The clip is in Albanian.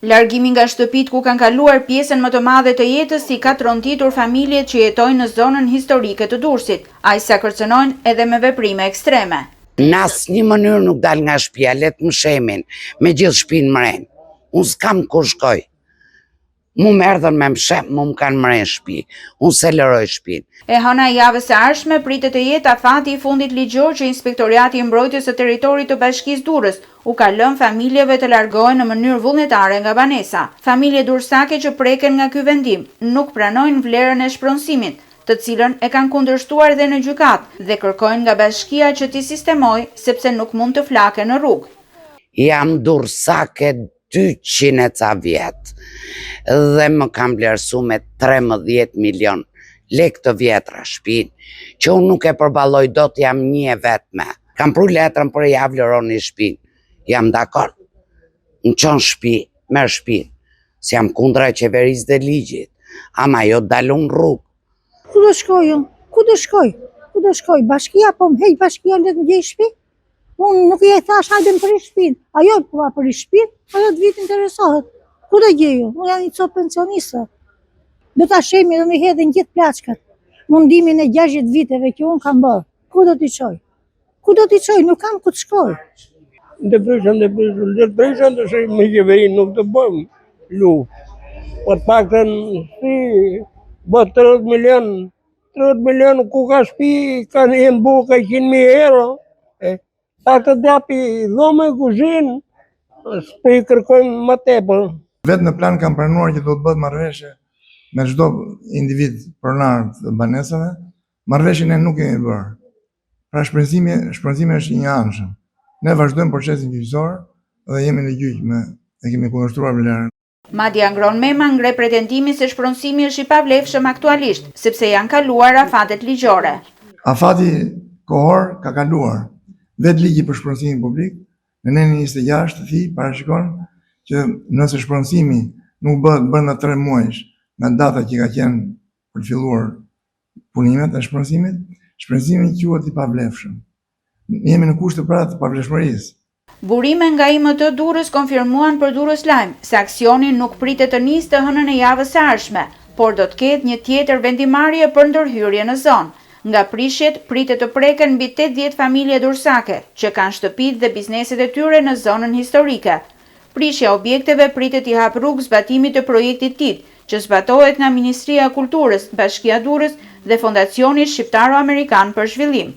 Largimi nga shtëpit ku kanë kaluar pjesën më të madhe të jetës si ka tronditur familjet që jetojnë në zonën historike të Durrësit, aq sa kërcënojnë edhe me veprime ekstreme. Në asnjë mënyrë nuk dal nga shtëpia, le të më shemin me gjithë shtëpinë mren. Unë s'kam ku shkoj. Mu më erdhën me mshem, mu më kanë mren shtëpi. Unë seleroj shtëpinë. E hëna e javës së ardhshme pritet të jetë afati i fundit ligjor që Inspektorati i Mbrojtjes së Territorit të Bashkisë Durrës u ka lënë familjeve të largohen në mënyrë vullnetare nga banesa. Familje durrësake që preken nga ky vendim nuk pranojnë vlerën e shpronësimit, të cilën e kanë kundërshtuar dhe në gjykatë dhe kërkojnë nga bashkia që t'i sistemojë sepse nuk mund të flaken në rrugë. Jam durrësake 200 e ca vjetë dhe më kam vlerësu me 13 milion lekë të vjetra shtëpinë, që unë nuk e përballoj dot, jam një e vetme. Kam pru letrën për ja vleroni shtëpinë. Jam dakord. Në qonë shtëpi, merr shtëpinë. Si jam kundra qeverisë dhe ligjit, ama jo dalun rrugë. Ku do shkoj unë? Ku do shkoj? Ku do shkoj? Bashkia po më hej bashkia le të gjej shtëpi? Unë nuk i thash hajde më prish shtëpinë. Ajo po va prish shtëpinë, ajo të vit interesohet. Ku do gjej unë? Unë jam një copë pensioniste. Do ta shemi dhe më hedhin gjithë plaçkat. Mundimin e 60 viteve që unë kam bërë. Ku do t'i çoj? Ku do t'i çoj? Nuk kam ku të shkoj. Ndërprishën të shë me qeverinë nuk të bëjmë luftë. Po të paktën si bët 30 milion ku ka shtëpi, kanë e mbuka 100.000 euro. Pak të dapi dhome, kuzhinë, s'po i kërkojmë më tepër. Vetë në plan kam pranuar që do të bëhet marrëveshje me çdo individ pronar të banesave. Marrëveshjen e nuk kemi bërë. Pra shpenzimi është i njëanshëm. Ne vazhdojmë procesin gjyqësor dhe jemi në gjyq e kemi kundërshtuar vlerën. Madje Angron Mema ngre pretendimin se shpronësimi është i pavlefshëm aktualisht, sepse janë kaluar afatet ligjore. Afati kohor ka kaluar. Vetë ligji për shpronësimin publik, në nenin 26 të tij parashikon që nëse shpronësimi nuk bëhet brenda 3 muajsh nga data që ka qenë për të filluar punimet e shpronësimit, shpronësimi quhet i pavlefshëm. Jemi në kusht të pra të pavlefshmërisë. Burime nga IMT Durrës konfirmuan për Durrës Lajm se aksioni nuk pritet të nisë të hënën e javës së ardhshme, por do të ketë një tjetër vendimarrje për ndërhyrje në zonë. Nga prishjet pritet të preken mbi 80 familje durrësake që kanë shtëpitë dhe bizneset e tyre në zonën historike. Prishja objekteve pritet i hap rrugë zbatimit të projektit TIT, që zbatohet nga Ministria e Kulturës, Bashkia Durrës dhe Fondacioni Shqiptaro-Amerikan për Zhvillim.